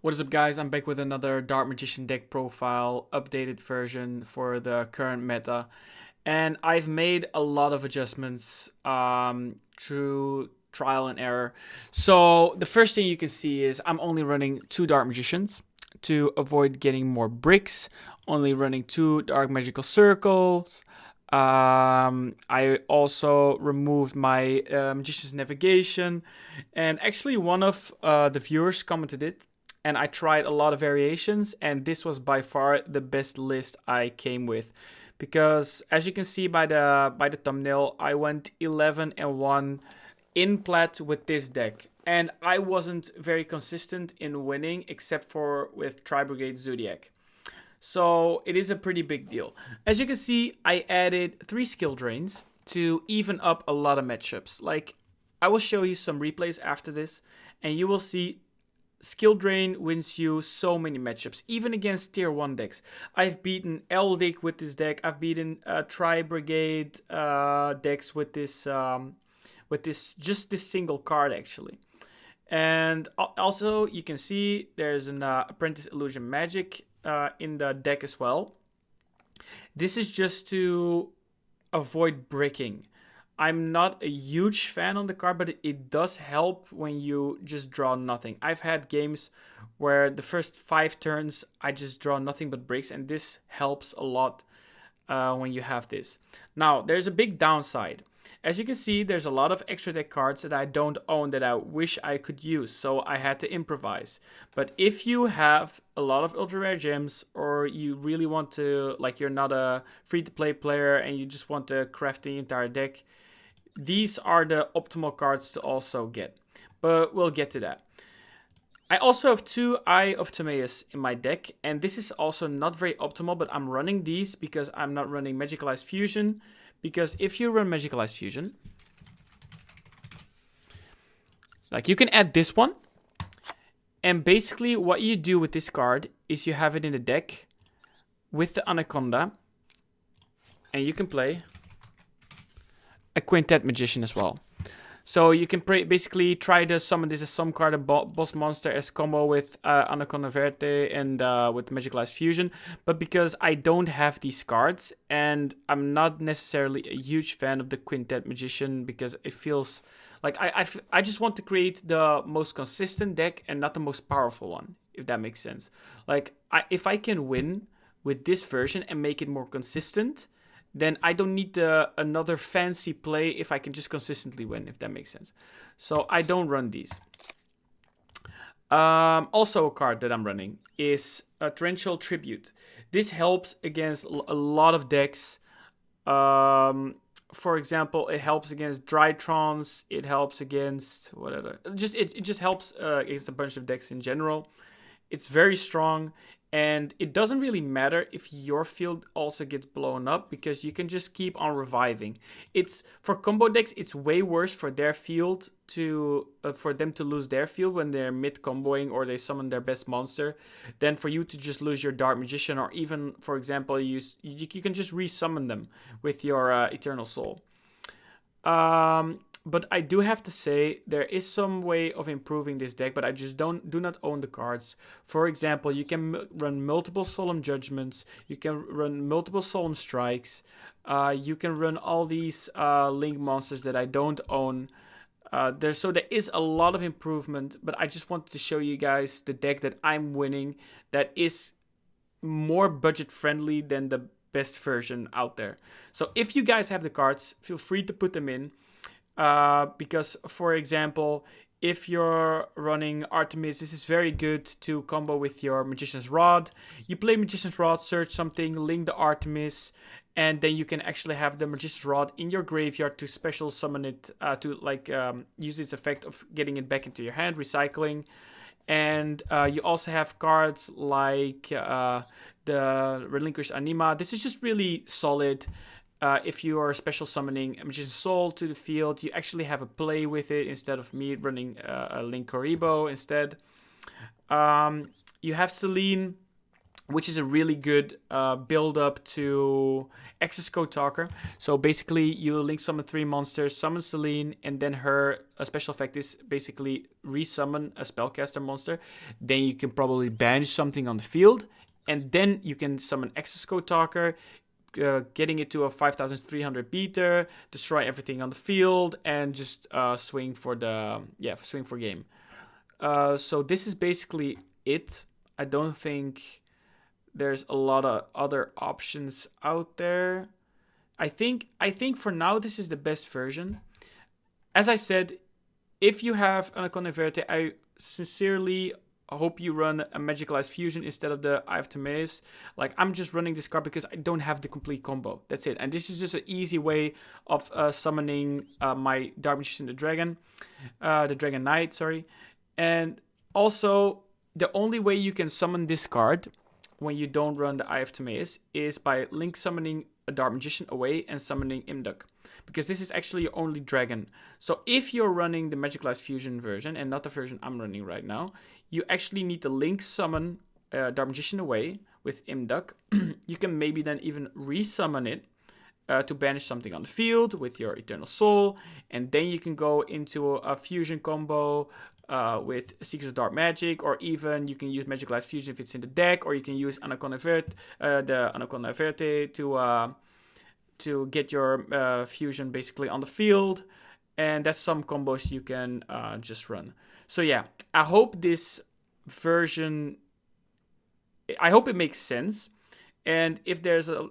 What is up, guys? I'm back with another Dark Magician deck profile updated version for the current meta, and I've made a lot of adjustments through trial and error. So the first thing you can see is I'm only running 2 Dark Magicians to avoid getting more bricks, only running 2 Dark Magical Circles. I also removed my Magician's Navigation, and actually one of the viewers commented it, and I tried a lot of variations, and this was by far the best list I came with, because as you can see by the thumbnail, I went 11-1 in plat with this deck, and I wasn't very consistent in winning except for with Brigade Zodiac. So it is a pretty big deal. As you can see, I added 3 skill drains to even up a lot of matchups. Like, I will show you some replays after this, and you will see skill drain wins you so many matchups, even against tier 1 decks. I've beaten eldlich with this deck. I've beaten brigade decks with this just this single card actually. And also you can see there's an apprentice illusion magic in the deck as well. This is just to avoid bricking. I'm not a huge fan on the card, but it does help when you just draw nothing. I've had games where the first 5 turns I just draw nothing but bricks, and this helps a lot when you have this. Now, there's a big downside. As you can see, there's a lot of extra deck cards that I don't own that I wish I could use, so I had to improvise. But if you have a lot of ultra rare gems, or you really want to, like, you're not a free-to-play player and you just want to craft the entire deck, these are the optimal cards to also get. But we'll get to that. I also have 2 Eye of Timaeus in my deck, and this is also not very optimal, but I'm running these because I'm not running Magicalized Fusion. Because if you run Magicalized Fusion, like, you can add this one, and basically what you do with this card is you have it in the deck with the Anaconda, and you can play a Quintet Magician as well. So you can basically try to summon this as some card, a boss monster, as combo with Anaconda Verte and with Magicalized Fusion. But because I don't have these cards, and I'm not necessarily a huge fan of the Quintet Magician, because it feels like I just want to create the most consistent deck and not the most powerful one, if that makes sense. Like, if I can win with this version and make it more consistent, then I don't need another fancy play if I can just consistently win, if that makes sense. So I don't run these. Also a card that I'm running is a Torrential Tribute. This helps against a lot of decks. For example, it helps against Drytrons. It helps against whatever. It just helps against a bunch of decks in general. It's very strong, and it doesn't really matter if your field also gets blown up, because you can just keep on reviving. It's for combo decks, it's way worse for their field to for them to lose their field when they're mid comboing or they summon their best monster, than for you to just lose your Dark Magician, or even, for example, you can just resummon them with your Eternal Soul. But I do have to say, there is some way of improving this deck, but I just do not own the cards. For example, you can run multiple Solemn Judgments, you can run multiple Solemn Strikes, you can run all these Link monsters that I don't own. So there is a lot of improvement, but I just wanted to show you guys the deck that I'm winning that is more budget friendly than the best version out there. So if you guys have the cards, feel free to put them in. Because, for example, if you're running Artemis, this is very good to combo with your Magician's Rod. You play Magician's Rod, search something, link the Artemis, and then you can actually have the Magician's Rod in your graveyard to special summon it, to use its effect of getting it back into your hand, recycling. And you also have cards like the Relinquished Anima. This is just really solid. If you are special summoning a Magician's Soul to the field, you actually have a play with it instead of me running a Link Koribo instead. You have Celine. which is a really good build up to Exoscode Talker. So basically, you link summon 3 monsters, summon Celine, and then her special effect is basically resummon a spellcaster monster. Then you can probably banish something on the field, and then you can summon Exoscode Talker, getting it to a 5,300 beater, destroy everything on the field, and just swing for game. So this is basically it. I don't think there's a lot of other options out there. I think for now this is the best version. As I said, if you have an Anaconda Verte, I sincerely hope you run a magicalized fusion instead of the Eye of Timaeus. Like, I'm just running this card because I don't have the complete combo. That's it. And this is just an easy way of summoning my Dark Magician, the Dragon Knight, sorry. And also, the only way you can summon this card when you don't run the Eye of Timaeus is by link summoning a Dark Magician away and summoning Imduk, because this is actually your only dragon. So if you're running the Magicalized Fusion version and not the version I'm running right now, you actually need to link summon Dark Magician away with Imduk. You can maybe then even resummon it to banish something on the field with your Eternal Soul, and then you can go into a fusion combo with Seekers of Dark Magic, or even you can use Magicalized Fusion if it's in the deck, or you can use Anaconda Verte, the Anaconda Verte to get your fusion basically on the field, and that's some combos you can just run. So yeah, I hope this version, I hope it makes sense, and if there's a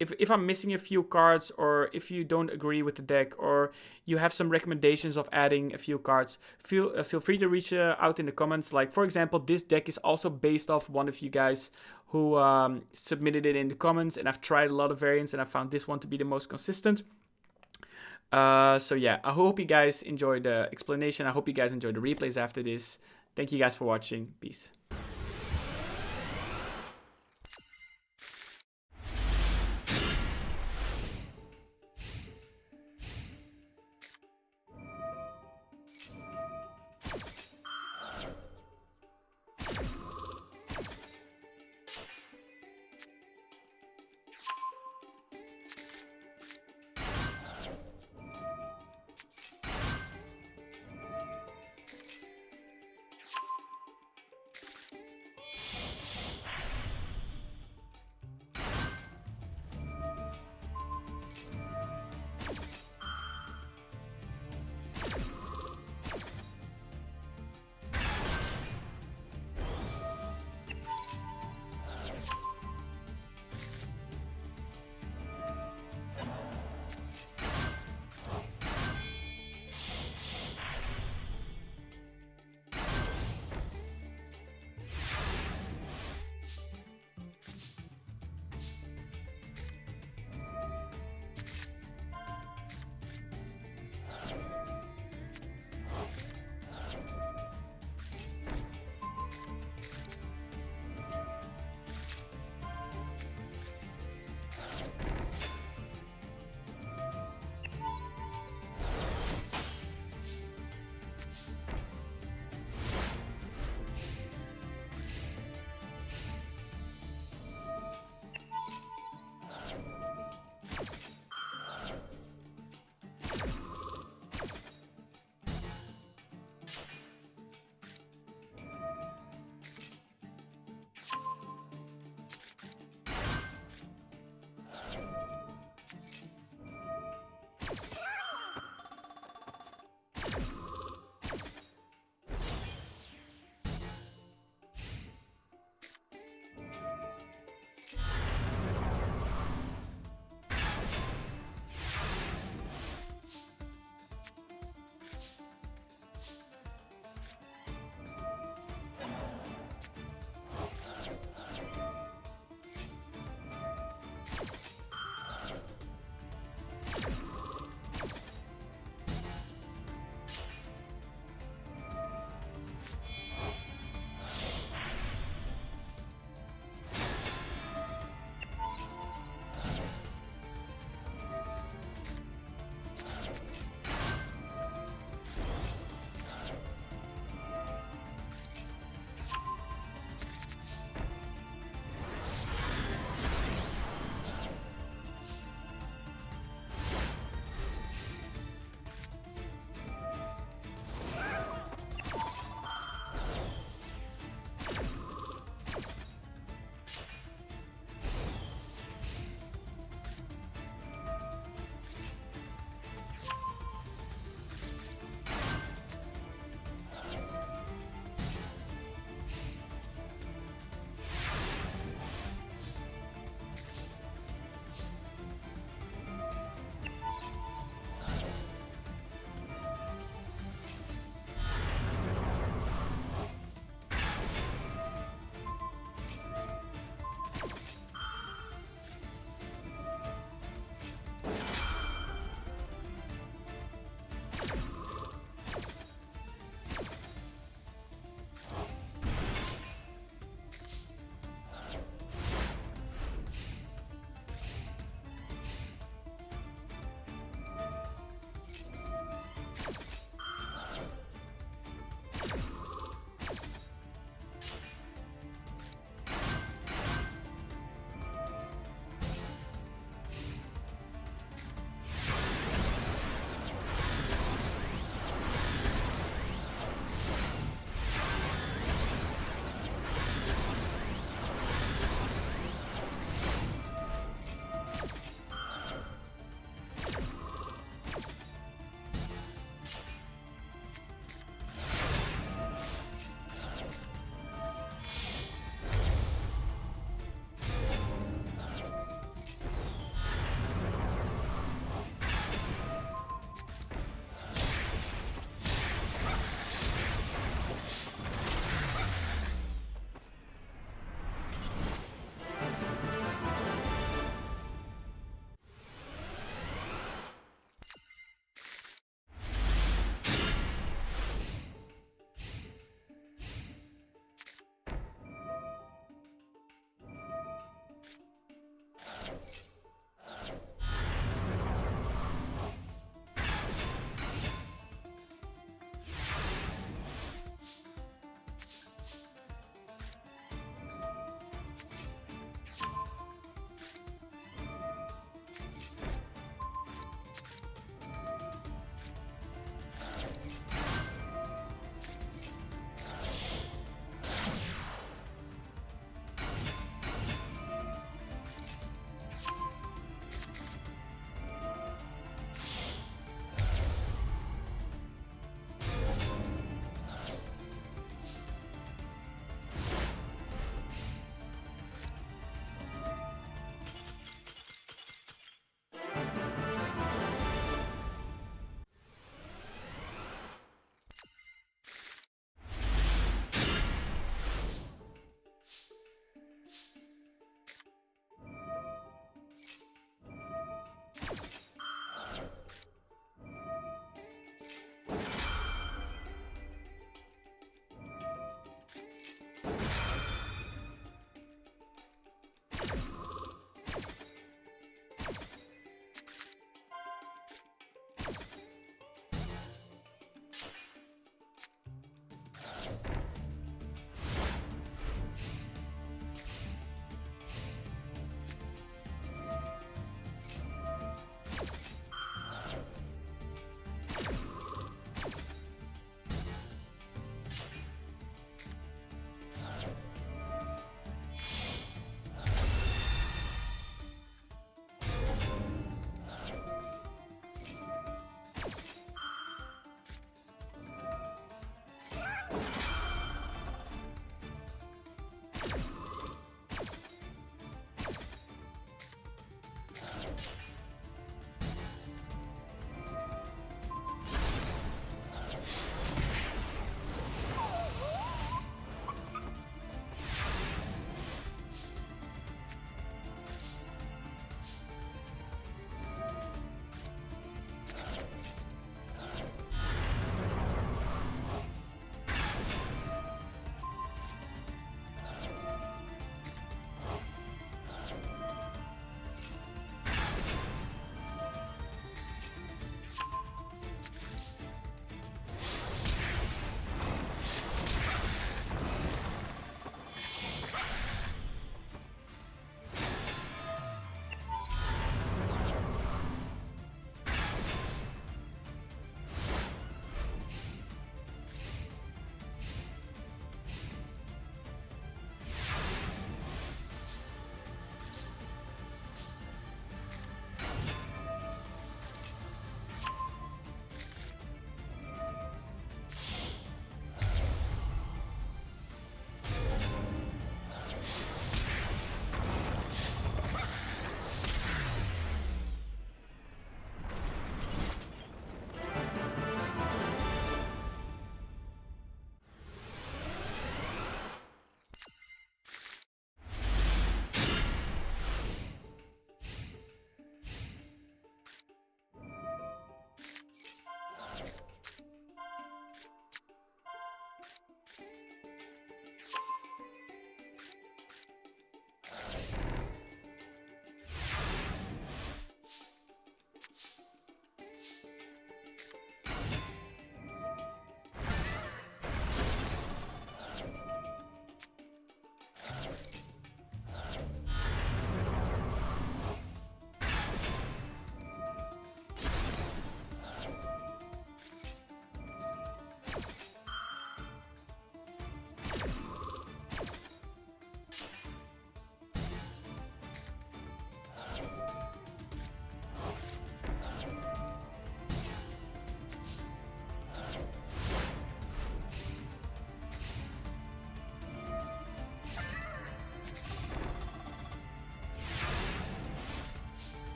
if I'm missing a few cards, or if you don't agree with the deck, or you have some recommendations of adding a few cards, feel free to reach out in the comments. Like, for example, this deck is also based off one of you guys who submitted it in the comments, and I've tried a lot of variants, and I found this one to be the most consistent. So yeah, I hope you guys enjoyed the explanation. I hope you guys enjoyed the replays after this. Thank you guys for watching. Peace.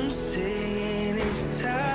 I'm saying it's time.